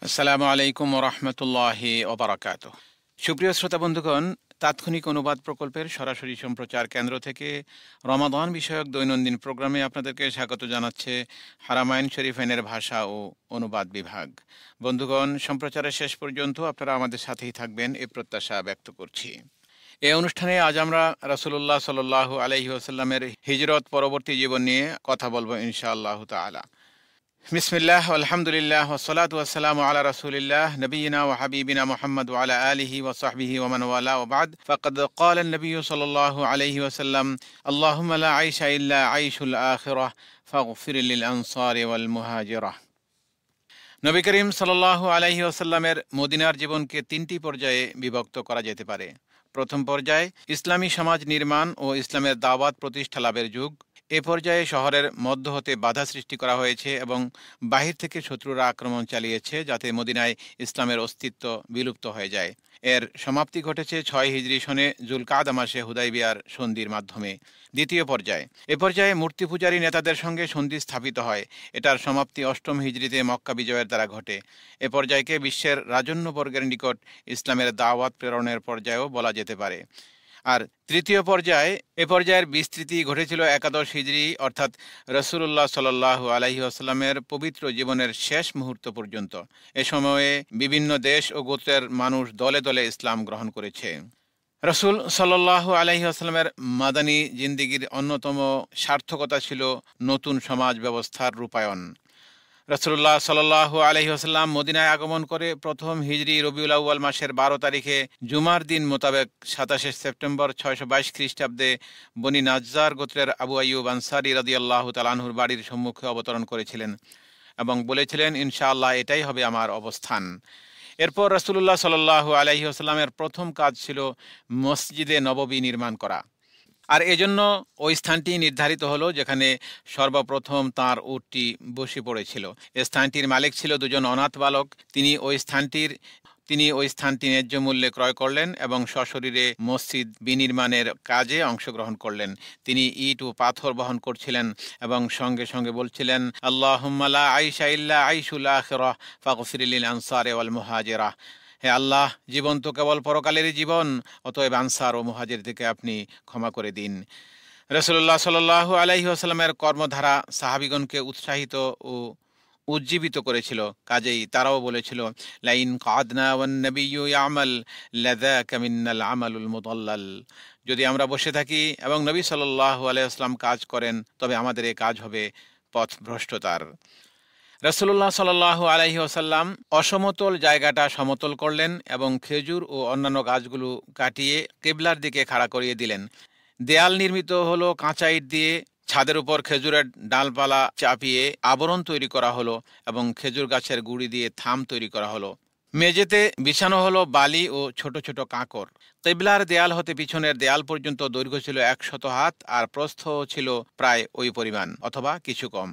আসসালামু আলাইকুম ওরহমতুল্লাহি ওবারাকাতুহ। সুপ্রিয় শ্রোতা বন্ধুগণ, তাৎক্ষণিক অনুবাদ প্রকল্পের সরাসরি সম্প্রচার কেন্দ্র থেকে রমাদান বিষয়ক দৈনন্দিন প্রোগ্রামে আপনাদেরকে স্বাগত জানাচ্ছে হারামাইন শরীফাইনের ভাষা ও অনুবাদ বিভাগ। বন্ধুগণ, সম্প্রচারের শেষ পর্যন্ত আপনারা আমাদের সাথেই থাকবেন এ প্রত্যাশা ব্যক্ত করছি। এই অনুষ্ঠানে আজ আমরা রাসূলুল্লাহ সাল্লাল্লাহু আলাইহি ওয়াসাল্লামের হিজরত পরবর্তী জীবন নিয়ে কথা বলবো ইনশাআল্লাহ তাআলা। বিসমিল্লাহ আলহামদুলিল্লাহ ওয়াসসালাতু ওয়াসসালামু আলা রাসূলিল্লাহ নবিয়িনা ওয়া হাবিবিনা মুহাম্মদ ওয়া আলা আলিহি ওয়া সাহবিহি ওয়া মান ওয়ালা ওয়া বা'দ ফাকাদ ক্বালা আন-নাবিয়্যু সাল্লাল্লাহু আলাইহি ওয়াসাল্লাম আল্লাহুম্মা লা আইশা ইল্লা আইশুল আখিরাহ ফাগফির লিল আনসারি ওয়াল মুহাজিরাহ। নবী করিম সাল্লাল্লাহু আলাইহি ওয়াসাল্লামের মদিনার জীবনকে তিনটি পর্যায়ে বিভক্ত করা যেতে পারে। প্রথম পর্যায় ইসলামী সমাজ নির্মাণ ও ইসলামের দাওয়াত প্রতিষ্ঠা লাভের যুগ। এ পর্যায়ে শহরের মধ্য হতে বাধা সৃষ্টি করা হয়েছে এবং বাহির থেকে শত্রুরা আক্রমণ চালিয়েছে যাতে মদিনায় ইসলামের অস্তিত্ব বিলুপ্ত হয়ে যায়। এর সমাপ্তি ঘটেছে ৬ হিজরি সনে জুলকাদা মাসে হুদাইবিয়ার সন্ধির মাধ্যমে। দ্বিতীয় পর্যায়, এ পর্যায়ে মূর্তি পূজারী নেতাদের সঙ্গে সন্ধি স্থাপিত হয়। এটার সমাপ্তি ৮ম হিজরিতে মক্কা বিজয়ের দ্বারা ঘটে। এ পর্যায়কে বিশ্বের রাজন্যবর্গের নিকট ইসলামের দাওয়াত প্রেরণের পর্যায়েও বলা যেতে পারে। আর তৃতীয় পর্যায়ে, এ পর্যায়ের বিস্তৃতি ঘটেছিল একাদশ হিজরি অর্থাৎ রাসূলুল্লাহ সাল্লাল্লাহু আলাইহি ওয়াসাল্লামের পবিত্র জীবনের শেষ মুহূর্ত পর্যন্ত। এ সময়ে বিভিন্ন দেশ ও গোত্রের মানুষ দলে দলে ইসলাম গ্রহণ করেছে। রাসূল সাল্লাল্লাহু আলাইহি ওয়াসাল্লামের মাদানী জিন্দেগীর অন্যতম সার্থকতা ছিল নতুন সমাজ ব্যবস্থার রূপায়ণ। রাসূলুল্লাহ সাল্লাল্লাহু আলাইহি ওয়াসাল্লাম মদিনায় আগমন করে প্রথম হিজরি রবিউল আউয়াল মাসের ১২ তারিখে জুমার দিন মোতাবেক ২৭ সেপ্টেম্বর ৬২২ খ্রিস্টাব্দে বনি নাজ্জার গোত্রের আবু আইয়ুব আনসারী রাদিয়াল্লাহু তাআলা আনহুর বাড়ির সম্মুখে অবতরণ করেছিলেন এবং বলেছিলেন, ইনশাআল্লাহ এটাই হবে আমার অবস্থান। এরপর রাসূলুল্লাহ সাল্লাল্লাহু আলাইহি ওয়াসাল্লামের প্রথম কাজ ছিল মসজিদে নববী নির্মাণ করা। আর এজন্য ওই স্থানটি নির্ধারিত হলো যেখানে সর্বপ্রথম তাঁর উটটি বসে পড়েছিল। এ স্থানটির মালিক ছিল দুজন অনাথ বালক। তিনি ওই স্থানটি ন্যায্য মূল্যে ক্রয় করলেন এবং সশরীরে মসজিদ বিনির্মাণের কাজে অংশগ্রহণ করলেন। তিনি ইট ও পাথর বহন করছিলেন এবং সঙ্গে সঙ্গে বলছিলেন, আল্লাহুম্মা লা আইশা ইল্লা আইশুল আখিরাহ ফাগফির লিল আনসারি ওয়াল মুহাজিরাহ। হে আল্লাহ, জীবন তো কেবল পরকালেরই জীবন, অতএব আনসার ও মুহাজিরদেরকে আপনি ক্ষমা করে দিন। রাসূলুল্লাহ সাল্লাল্লাহু আলাইহি ওয়াসাল্লামের কর্মধারা সাহাবীগণকে উৎসাহিত ও উজ্জীবিত করেছিল। কাজেই তারাও বলেছিল, লাইন কাদনা ওয়ান নাবিয়্যু ইয়ামাল লাযাকা মিনাল আমালুল মুদাল্লাল। যদি আমরা বসে থাকি এবং নবী সাল্লাল্লাহু আলাইহি ওয়াসাল্লাম কাজ করেন, তবে আমাদের এই কাজ হবে পথভ্রষ্টতার। রাসূলুল্লাহ সাল্লাল্লাহু আলাইহি ওয়াসাল্লাম অসমতল জায়গাটা সমতল করলেন এবং খেজুর ও অন্যান্য গাছগুলো কাটিয়ে কিবলার দিকে খাড়া করিয়ে দিলেন। দেয়াল নির্মিত হলো কাঁচা ইট দিয়ে। ছাদের উপর খেজুরের ডালপালা চাপিয়ে আবরণ তৈরি করা হলো এবং খেজুর গাছের গুঁড়ি দিয়ে থাম তৈরি করা হলো। মেঝেতে বিছানো হলো বালি ও ছোট ছোট কাঁকর। কিবলার দেয়াল হতে পিছনের দেয়াল পর্যন্ত দৈর্ঘ্য ছিল ১০০ হাত আর প্রস্থ ছিল প্রায় ওই পরিমাণ অথবা কিছু কম।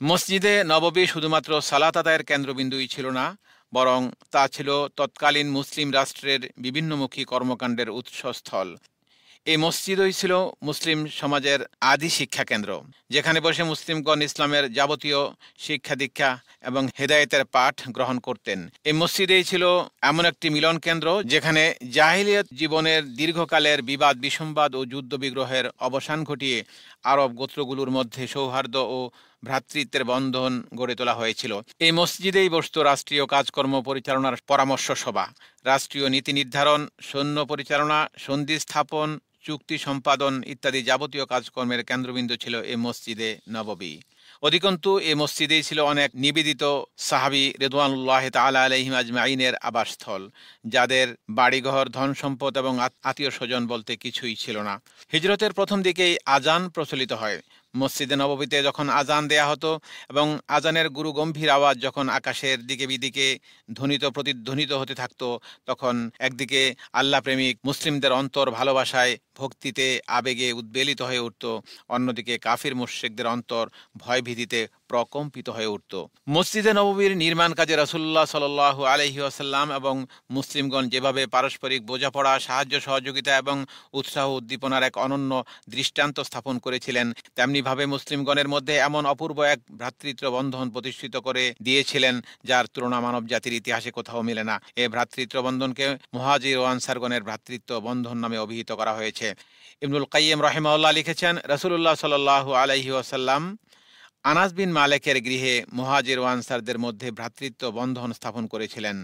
মসজিদে নববী শুধুমাত্র সালাত আদায়ের কেন্দ্রবিন্দুই ছিল না, বরং তা ছিল তৎকালীন মুসলিম রাষ্ট্রের বিভিন্নমুখী কর্মকাণ্ডের উৎসস্থল। এই মসজিদই ছিল মুসলিম সমাজের আদি শিক্ষা কেন্দ্র, যেখানে বসে মুসলিমগণ ইসলামের যাবতীয় শিক্ষা দীক্ষা এবং হেদায়েতের পাঠ গ্রহণ করতেন। এই মসজিদেই ছিল এমন একটি মিলন কেন্দ্র যেখানে জাহিলিয়ত জীবনের দীর্ঘকালের বিবাদ বিসম্বাদ ও যুদ্ধ বিগ্রহের অবসান ঘটিয়ে আরব গোত্রগুলোর মধ্যে সৌহার্দ্য ও ভ্রাতৃত্বের বন্ধন গড়ে তোলা হয়েছিল। এই মসজিদেই বসত রাষ্ট্রীয় কাজকর্ম পরিচালনার পরামর্শ সভা, রাষ্ট্রীয় নীতি নির্ধারণ, সৈন্য পরিচালনা, সন্ধি স্থাপন, চুক্তি সম্পাদন ইত্যাদি যাবতীয় কাজকর্মের কেন্দ্রবিন্দু ছিল এই মসজিদে নববী। অধিকন্তু এই মসজিদেই ছিল অনেক নিবেদিত সাহাবী রিদওয়ানুল্লাহ তাআলা আলাইহিম আজমাইনের আবাসস্থল, যাদের বাড়িঘর, ধন সম্পদ এবং আত্মীয় স্বজন বলতে কিছুই ছিল না। হিজরতের প্রথম দিকেই আজান প্রচলিত হয়। মসজিদে নববীতে যখন আজান দেয়া হতো এবং আজানের গুরু গম্ভীর আওয়াজ যখন আকাশের দিকে বিদিকে প্রতিধ্বনিত হতে থাকতো, তখন একদিকে আল্লাহ প্রেমিক মুসলিমদের অন্তর ভালোবাসায়, ভক্তিতে, আবেগে উদ্বেলিত হয়ে উঠত, অন্যদিকে কাফির মুশরিকদের অন্তর ভয়ভীতিতে প্রকম্পিত হয়ে উঠত। মসজিদে নববীর নির্মাণ কাজে রাসূলুল্লাহ সাল্লাল্লাহু আলাইহি ওয়াসাল্লাম এবং মুসলিমগণ যেভাবে পারস্পরিক বোঝাপড়া, সাহায্য সহযোগিতা এবং উৎসাহ উদ্দীপনার এক অনন্য দৃষ্টান্ত স্থাপন করেছিলেন, তেমনিভাবে মুসলিমগণের মধ্যে এমন অপূর্ব এক ভ্রাতৃত্ব বন্ধন প্রতিষ্ঠিত করে দিয়েছিলেন যার তুলনা মানব জাতির ইতিহাসে কোথাও মেলে না। এ ভ্রাতৃত্ব বন্ধনকে মুহাজির ও আনসারগণের ভ্রাতৃত্ব বন্ধন নামে অভিহিত করা হয়েছে। ইবনুল কাইয়িম রাহিমাহুল্লাহ লিখেছেন, রাসূলুল্লাহ সাল্লাল্লাহু আলাইহি ওয়াসাল্লাম আনাস বিন মালিকের গৃহে মুহাজির ও আনসারদের মধ্যে ভ্রাতৃত্ব বন্ধন স্থাপন করেছিলেন।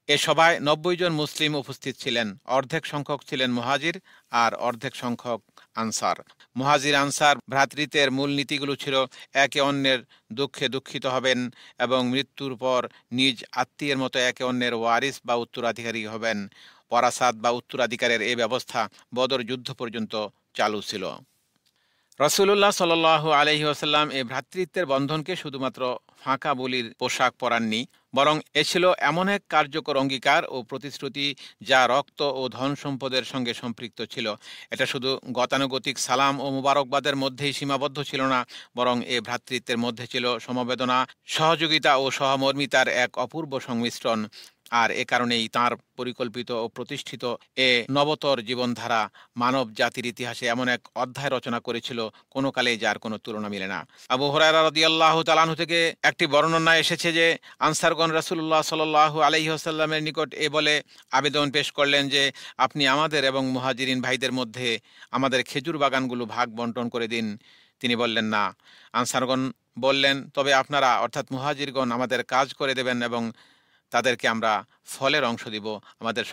এ সভায় ৯০ জন মুসলিম উপস্থিত ছিলেন। অর্ধেক সংখ্যক ছিলেন মুহাজির আর অর্ধেক সংখ্যক আনসার। মুহাজির আনসার ভ্রাতৃত্বের মূল নীতিগুলো ছিল একে অন্যের দুঃখে দুঃখিত হবেন এবং মৃত্যুর পর নিজ আত্মীয়ের মতো একে অন্যের ওয়ারিস বা উত্তরাধিকারী হবেন। ওয়ারাসাত বা উত্তরাধিকারের এই ব্যবস্থা বদর যুদ্ধ পর্যন্ত চালু ছিল। রাসূলুল্লাহ সাল্লাল্লাহু আলাইহি ওয়াসাল্লাম এই ভ্রাতৃত্বের বন্ধনকে শুধুমাত্র ফাঁকা বলির পোশাক পরাননি, বরং এ ছিল এমন এক কার্যকর অঙ্গীকার ও প্রতিশ্রুতি যা রক্ত ও ধন সম্পদের সঙ্গে সম্পৃক্ত ছিল। এটা শুধু গতানুগতিক সালাম ও মুবারকবাদের মধ্যেই সীমাবদ্ধ ছিল না, বরং এ ভ্রাতৃত্বের মধ্যে ছিল সমবেদনা, সহযোগিতা ও সহমর্মিতার এক অপূর্ব সংমিশ্রণ। আর এ কারণেই তাঁর পরিকল্পিত ও প্রতিষ্ঠিত এ নবতর জীবনধারা মানব জাতির ইতিহাসে এমন এক অধ্যায় রচনা করেছিল কোনো কালেই যার কোনো তুলনা মিলে না। আবু হুরায়রা রাদিয়াল্লাহু তাআলা আনহু থেকে একটি বর্ণনা এসেছে যে আনসারগণ রাসূলুল্লাহ সাল্লাল্লাহু আলাইহি ওয়াসাল্লামের নিকট এ বলে আবেদন পেশ করলেন যে, আপনি আমাদের এবং মুহাজিরিন ভাইদের মধ্যে আমাদের খেজুর বাগানগুলো ভাগ বন্টন করে দিন। তিনি বললেন, না। আনসারগণ বললেন, তবে আপনারা অর্থাৎ মুহাজিরগণ আমাদের কাজ করে দেবেন এবং তাদেরকে আমরা ফলের অংশ দিব, আমাদের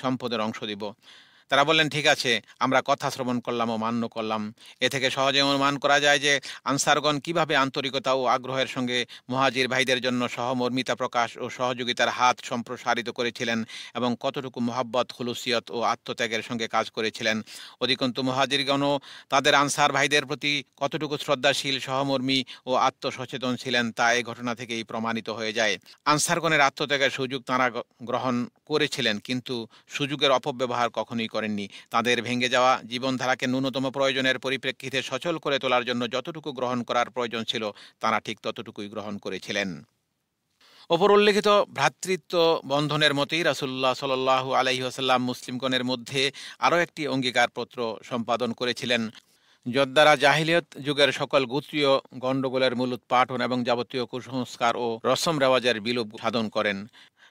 সম্পদের অংশ দিব। তারা বললেন, ঠিক আছে, আমরা কথা শ্রবণ করলাম ও মান্য করলাম। এ থেকে সহজে অনুমান করা যায় যে আনসারগণ কিভাবে আন্তরিকতা ও আগ্রহের সঙ্গে মুহাজির ভাইদের জন্য সহমর্মিতা প্রকাশ ও সহযোগিতার হাত সম্প্রসারিত করেছিলেন এবং কতটুকু মোহাব্বত, খুলুসিয়ত ও আত্মত্যাগের সঙ্গে কাজ করেছিলেন। অধিকন্তু মুহাজিরগণও তাদের আনসার ভাইদের প্রতি কতটুকু শ্রদ্ধাশীল, সহমর্মী ও আত্মসচেতন ছিলেন তা এই ঘটনা থেকেই প্রমাণিত হয়ে যায়। আনসারগণের আত্মত্যাগের সুযোগ তাঁরা গ্রহণ করেছিলেন, কিন্তু সুযোগের অপব্যবহার কখনোই করেননি। তাদের ভেঙে যাওয়া জীবনধারাকে ন্যূনতম প্রয়োজনের পরিপ্রেক্ষিতে সচল করে তোলার জন্য যতটুকু গ্রহণ করার প্রয়োজন ছিল তারা ঠিক ততটুকুই গ্রহণ করেছিলেন। ওপর উল্লেখিত ভ্রাতৃত্ব বন্ধনের মতেই রাসূলুল্লাহ সাল্লাল্লাহু আলাইহি ওয়াসাল্লাম মুসলিমগণের মধ্যে আরও একটি অঙ্গীকারপত্র সম্পাদন করেছিলেন, যদ্বারা জাহিলিয়ত যুগের সকল গোত্রীয় গণ্ডগোলের মূল উৎপাটন এবং যাবতীয় কুসংস্কার ও রসম রেওয়াজের বিলোপ সাধন করেন।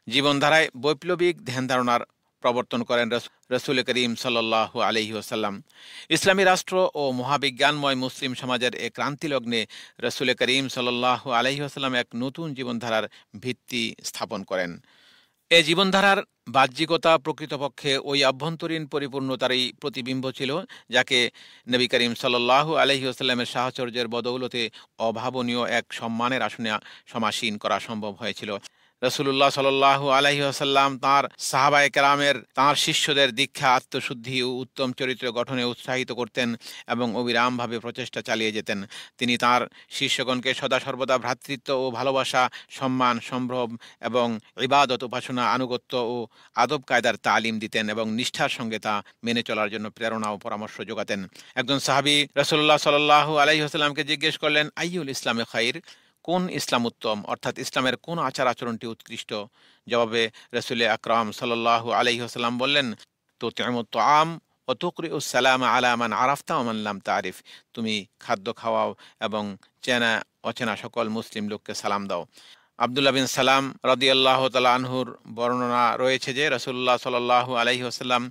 জীবনধারায় বৈপ্লবিক ধ্যান ধারণার প্রবর্তন করেন রাসূল করিম সাল্লাল্লাহু আলাইহি ওয়াসাল্লাম। ইসলামী রাষ্ট্র ও মহাবিজ্ঞানময় মুসলিম সমাজের এক ক্রান্তিলগ্নে রাসূল করিম সাল্লাল্লাহু আলাইহি ওয়াসাল্লাম এক নতুন জীবনধারার ভিত্তি স্থাপন করেন। এ জীবনধারার বাহ্যিকতা প্রকৃতপক্ষে ওই অভ্যন্তরীণ পরিপূর্ণতারই প্রতিবিম্ব ছিল যাকে নবী করিম সাল্লাল্লাহু আলাইহি ওয়াসাল্লামের সাহচর্যের বদৌলতে অভাবনীয় এক সম্মানের আসনে সমাসীন করা সম্ভব হয়েছিল। রাসূলুল্লাহ সাল্লাল্লাহু আলাইহি ওয়াসাল্লাম তাঁর সাহাবায়ে কেরামের তাঁর শিষ্যদের দীক্ষা, আত্মশুদ্ধি ও উত্তম চরিত্র গঠনে উৎসাহিত করতেন এবং অবিরামভাবে প্রচেষ্টা চালিয়ে যেতেন। তিনি তাঁর শিষ্যগণকে সদা সর্বদা ভ্রাতৃত্ব ও ভালোবাসা, সম্মান, সম্ভ্রম এবং ইবাদত, উপাসনা, আনুগত্য ও আদব কায়দার তালিম দিতেন এবং নিষ্ঠার সঙ্গে তা মেনে চলার জন্য প্রেরণা ও পরামর্শ যোগাতেন। একজন সাহাবী রাসূলুল্লাহ সাল্লাল্লাহু আলাইহি ওয়াসাল্লামকে জিজ্ঞেস করলেন, আইয়ুল ইসলামে খাইর, কোন ইসলাম উত্তম, অর্থাৎ ইসলামের কোন আচার আচরণটি উৎকৃষ্ট? জবাবে রাসূল আকরাম সাল্লাল্লাহু আলাইহি ওয়াসাল্লাম বললেন, তুতিমুত তুআম ওয়া তুকরিউস সালাম আলা মান আরাফতা ওয়া মান লাম তারিফ, তুমি খাদ্য খাওয়াও এবং চেনা অচেনা সকল মুসলিম লোককে সালাম দাও। আব্দুল্লাহ বিন সালাম রাদিয়াল্লাহু তাআলা আনহুর বর্ণনা রয়েছে যে রাসূলুল্লাহ সাল্লাল্লাহু আলাইহি ওয়াসাল্লাম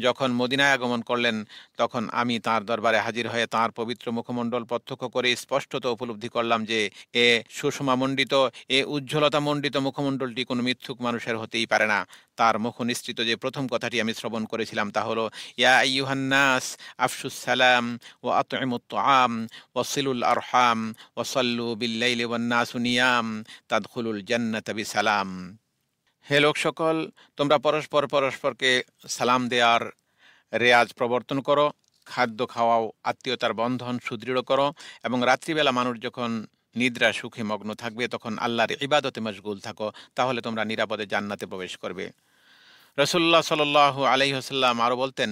যখন মদিনায় আগমন করলেন তখন আমি তাঁর দরবারে হাজির হয়ে তাঁর পবিত্র মুখমণ্ডল প্রত্যক্ষ করে স্পষ্টত উপলব্ধি করলাম যে এ সুষমামণ্ডিত, এ উজ্জ্বলতামণ্ডিত মুখমণ্ডলটি কোনো মিথ্যুক মানুষের হতেই পারে না। তার মুখ নিঃসৃত যে প্রথম কথাটি আমি শ্রবণ করেছিলাম তা হলো, ইয়া আইয়ুহান নাস আফশুস সালাম ওয়া আতইমুত তুআম ওয়া সিলুল আরহাম ওয়া সাল্লু বিল লাইলি ওয়ান নাসু নিয়াম তাদখুলুল জান্নাতা বিসালাম। হে লোক সকল, তোমরা পরস্পরকে সালাম দেওয়ার রেয়াজ প্রবর্তন করো, খাদ্য খাওয়াও, আত্মীয়তার বন্ধন সুদৃঢ় করো এবং রাত্রিবেলা মানুষ যখন নিদ্রা সুখে মগ্ন থাকবে তখন আল্লাহর ইবাদতে মশগুল থাকো, তাহলে তোমরা নিরাপদে জান্নাতে প্রবেশ করবে। রাসূলুল্লাহ সাল্লাল্লাহু আলাইহি ওয়াসাল্লাম আরো বলতেন,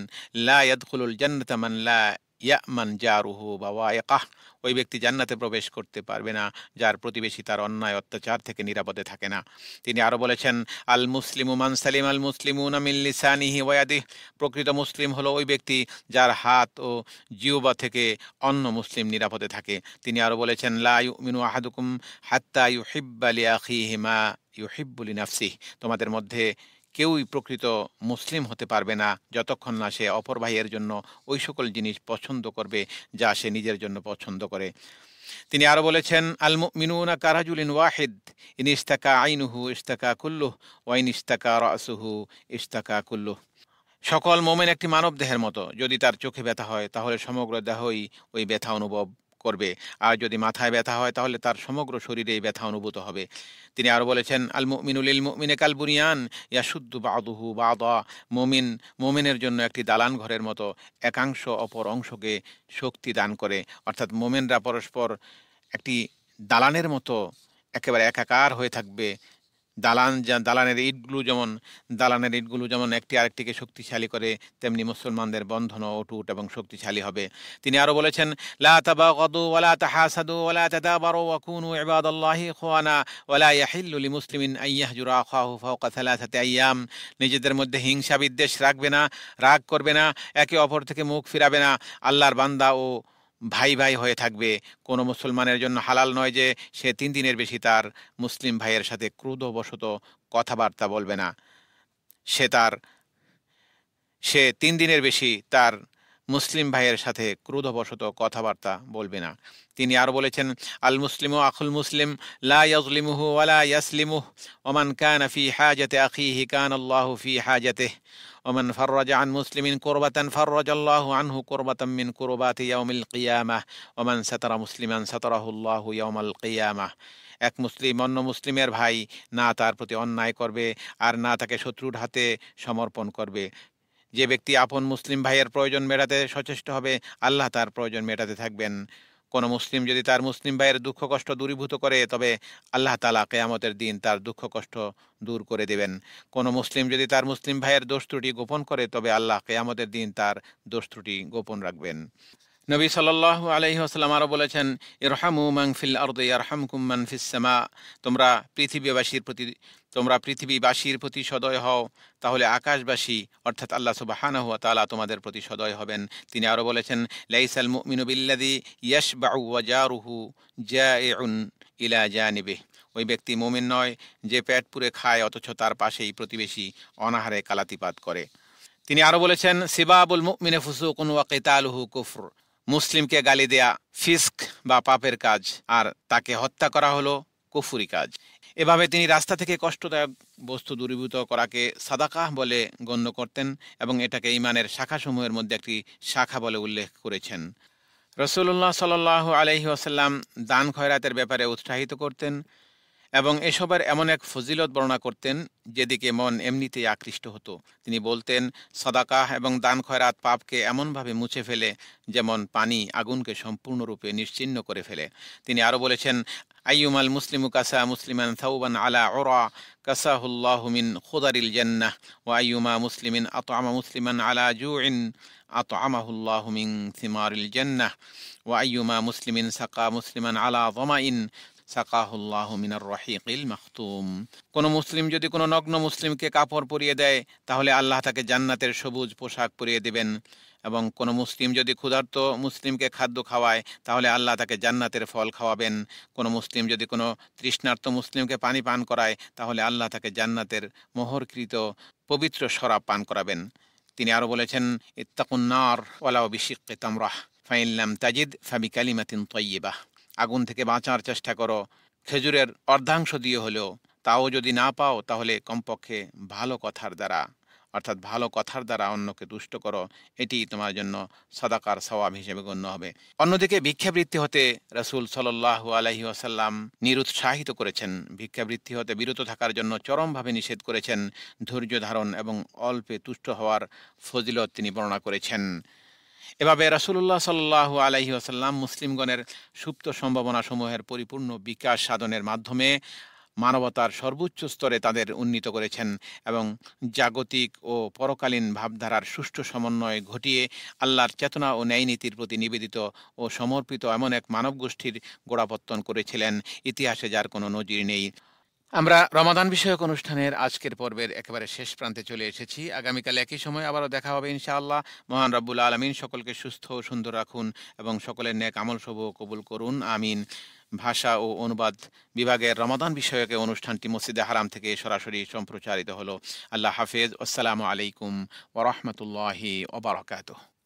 লা ইয়াদখুলুল জান্নাতা মান লা ইয়ামান জারুহু বাওয়াইকাহ, ওই ব্যক্তি জান্নাতে প্রবেশ করতে পারবে না যার প্রতিবেশী তার অন্যায় অত্যাচার থেকে নিরাপদে থাকে না। তিনি আরও বলেছেন, আল মুসলিমু মান সালিম আল মুসলিমুনা মিন লিসানিহি ওয়া ইয়াদিহি, প্রকৃত মুসলিম হলো ওই ব্যক্তি যার হাত ও জিহ্বা থেকে অন্য মুসলিম নিরাপদে থাকে। তিনি আরও বলেছেন, লা ইউমিনু আহাদুকুম হাত্তা ইউহিব্বা লিআখিহি মা ইউহিব্বু লিনাফসিহি, তোমাদের মধ্যে কেউই প্রকৃত মুসলিম হতে পারবে না যতক্ষণ না সে অপর ভাইয়ের জন্য ওই সকল জিনিস পছন্দ করবে যা সে নিজের জন্য পছন্দ করে। তিনি আরও বলেছেন, আল মুমিনুনা কারাজুলিন ওয়াহিদ, ইন ইস্তাকা আইনুহু ইস্তাকা কুল্লুহ ওয়া ইন ইস্তাকা রাসুহু ইস্তাকা কুল্লুহ। সকল মোমেন একটি মানব দেহের মতো, যদি তার চোখে ব্যথা হয় তাহলে সমগ্র দেহই ওই ব্যথা অনুভব করবে, আর যদি মাথায় ব্যথা হয় তাহলে তার সমগ্র শরীরেই ব্যথা অনুভূত হবে। তিনি আরও বলেছেন, আল মুমিনু লিল মুমিনি কাল বুনিয়ান ইয়াশুদ্দু বাদুহু বাদা, মোমিনের জন্য একটি দালান ঘরের মতো, একাংশ অপর অংশকে শক্তি দান করে। অর্থাৎ মোমেনরা পরস্পর একটি দালানের মতো একেবারে একাকার হয়ে থাকবে। দালানের ইটগুলো যেমন একটি আরেকটিকে শক্তিশালী করে, তেমনি মুসলমানদের বন্ধনও অটুট এবং শক্তিশালী হবে। তিনি আরও বলেছেন, লা তাবাগাদু ওয়ালা তাহাসাদু ওয়ালা তাদাবারু ওয়া কুনু ইবাদাল্লাহি ইখওয়ানা ওয়ালা ইয়াহিল্লু লিমুসলিমিন আন ইয়াহজুরা আখাহু ফাওকা সালাসাতি আইয়াম, নিজেদের মধ্যে হিংসা বিদ্বেষ রাখবে না, রাগ করবে না, একে অপর থেকে মুখ ফিরাবে না, আল্লাহর বান্দা ও ভাই ভাই হয়ে থাকবে। কোনো মুসলমানের জন্য হালাল নয় যে সে 3 দিনের বেশি তার মুসলিম ভাইয়ের সাথে ক্রোধবশত কথাবার্তা বলবে না। সে 3 দিনের বেশি তার মুসলিম ভাইয়ের সাথে ক্রোধবশত কথাবার্তা বলবে না। তিনি আরও বলেছেন, আল মুসলিমু আখুল মুসলিম লা ইয়াজলিমুহু ওয়ালা ইয়াসলিমুহু ওমান কানা ফি হাজাতি আখিহি কানা আল্লাহু ফি হাজাতিহি ওমান ফাররাজা আন মুসলিমিন কুরবাতান ফাররাজাল্লাহু আনহু কুরবাতাম মিন কুরবাতি ইয়াউমিল কিয়ামাহ ওমান সাতারা মুসলিমান সাতারাহুল্লাহু ইয়াউমাল কিয়ামাহ। এক মুসলিম অন্য মুসলিমের ভাই না তার প্রতি অন্যায় করবে আর না তাকে শত্রুর হাতে সমর্পণ করবে। যে ব্যক্তি আপন মুসলিম ভাইয়ের প্রয়োজন মেটাতে সচেষ্ট হবে, আল্লাহ তার প্রয়োজন মেটাতে থাকবেন। কোনো মুসলিম যদি তার মুসলিম ভাইয়ের দুঃখ কষ্ট দূরীভূত করে, তবে আল্লাহ তাআলা কিয়ামতের দিন তার দুঃখ কষ্ট দূর করে দেবেন। কোনো মুসলিম যদি তার মুসলিম ভাইয়ের দোষ ত্রুটি গোপন করে, তবে আল্লাহ কিয়ামতের দিন তার দোষ ত্রুটি গোপন রাখবেন। নবী সাল্লাল্লাহু আলাইহি ওয়াসাল্লাম আরও বলেছেন, ইরহামু মান ফিল আরদি ইয়ারহামকুম মান ফিস সামা, তোমরা পৃথিবীবাসীর প্রতি সদয় হও, তাহলে আকাশবাসী অর্থাৎ আল্লাহ সুবহানাহু ওয়া তাআলা তোমাদের প্রতি সদয় হবেন। তিনি আরও বলেছেন, লাইসাল মুমিনু বিল্লাযী ইয়াশবাউ ওয়া জারুহু জাইউন ইলা জানিবিহি, ওই ব্যক্তি মুমিন নয় যে পেট পুরে খায় অথচ তার পাশেই প্রতিবেশী অনাহারে কালাতিপাত করে। তিনি আরও বলেছেন, সিবাবুল মুমিনি ফুসুকুন ওয়া কিতালুহু কুফর, মুসলিমকে গালি দেয়া ফিস্ক বা পাপের কাজ, আর তাকে হত্যা করা হলো কুফরি কাজ। এভাবে তিনি রাস্তা থেকে কষ্টদায়ক বস্তু দূরীভূত করাকে সাদাকাহ বলে গণ্য করতেন এবং এটাকে ঈমানের শাখাসমূহের মধ্যে একটি শাখা বলে উল্লেখ করেছেন। রাসূলুল্লাহ সাল্লাল্লাহু আলাইহি ওয়াসাল্লাম দান খয়রাতের ব্যাপারে উৎসাহিত করতেন এবং এসবের এমন এক ফজিলত বর্ণনা করতেন যেদিকে মন এমনিতেই আকৃষ্ট হতো। তিনি বলতেন, সাদাকাহ এবং দান খয়রাত পাপকে এমনভাবে মুছে ফেলে যেমন পানি আগুনকে সম্পূর্ণরূপে নিশ্চিহ্ন করে ফেলে। তিনি আরও বলেছেন, আইয়ুমাল মুসলিমু কাসা মুসলিমান থাউবান আলা উরা কাসাহুল্লাহু মিন খুদারিল জান্নাহ ওয়া আইয়ুমা মুসলিমিন আতআমা মুসলিমান আলা জুইন আতআমাহুল্লাহু মিন সিমারিল জান্নাহ ওয়া আইয়ুমা মুসলিমিন সাকা মুসলিমান আলা যামাইন সাকাহুল্লাহু মিনার রহিকিল মাখতুম। কোনো মুসলিম যদি কোনো নগ্ন মুসলিমকে কাপড় পরিয়ে দেয়, তাহলে আল্লাহ তাকে জান্নাতের সবুজ পোশাক পরিয়ে দেবেন, এবং কোনো মুসলিম যদি ক্ষুধার্ত মুসলিমকে খাদ্য খাওয়ায়, তাহলে আল্লাহ তাকে জান্নাতের ফল খাওয়াবেন। কোনো মুসলিম যদি কোনো তৃষ্ণার্ত মুসলিমকে পানি পান করায়, তাহলে আল্লাহ তাকে জান্নাতের মোহরকৃত পবিত্র শরাব পান করাবেন। তিনি আরও বলেছেন, ইত্তাকুন নার ওয়ালাউ বিশিক্কি তামরাহ ফাইন লাম তাজিদ ফাবিকালিমাতিন তাইয়্যিবাহ, আগুন থেকে বাঁচার চেষ্টা করো খেজুরের অর্ধাংশ দিয়ে হলেও, তাও যদি না পাও তাহলে কমপক্ষে ভালো কথার দ্বারা, অর্থাৎ ভালো কথার দ্বারা অন্যকে তুষ্ট করো, এটি তোমার জন্য সাদাকার সওয়াব হিসেবে গণ্য হবে। অন্যদিকে ভিক্ষাবৃত্তি হতে রাসূল সাল্লাল্লাহু আলাইহি ওয়াসাল্লাম নিরুৎসাহিত করেছেন। ভিক্ষাবৃত্তি হতে বিরত থাকার জন্য চরমভাবে নিষেধ করেছেন। ধৈর্য ধারণ এবং অল্পে তুষ্ট হওয়ার ফজিলত তিনি বর্ণনা করেছেন। এভাবে রাসূলুল্লাহ সাল্লাল্লাহু আলাইহি ওয়াসাল্লাম মুসলিমগণের সুপ্ত সম্ভাবনাসমূহের পরিপূর্ণ বিকাশ সাধনের মাধ্যমে মানবতার সর্বোচ্চ স্তরে তাদের উন্নীত করেছেন এবং জাগতিক ও পরকালীন ভাবধারার সুষ্ঠু সমন্বয় ঘটিয়ে আল্লাহর চেতনা ও ন্যায়নীতির প্রতি নিবেদিত ও সমর্পিত এমন এক মানব গোষ্ঠীর গোড়াপত্তন করেছিলেন, ইতিহাসে যার কোনো নজির নেই। আমরা রমাদান বিষয়ক অনুষ্ঠানের আজকের পর্বের একেবারে শেষ প্রান্তে চলে এসেছি। আগামীকাল একই সময় আবারও দেখা হবে ইনশাআল্লাহ। মহান রব্বুল আলামিন সকলকে সুস্থ ও সুন্দর রাখুন এবং সকলের নেক আমলসমূহ কবুল করুন, আমিন। ভাষা ও অনুবাদ বিভাগের রমাদান বিষয়ক এই অনুষ্ঠানটি মসজিদে হারাম থেকে সরাসরি সম্প্রচারিত হলো। আল্লাহ হাফেজ। আসসালামু আলাইকুম ওয়া রাহমাতুল্লাহি ওয়া বারাকাতুহু।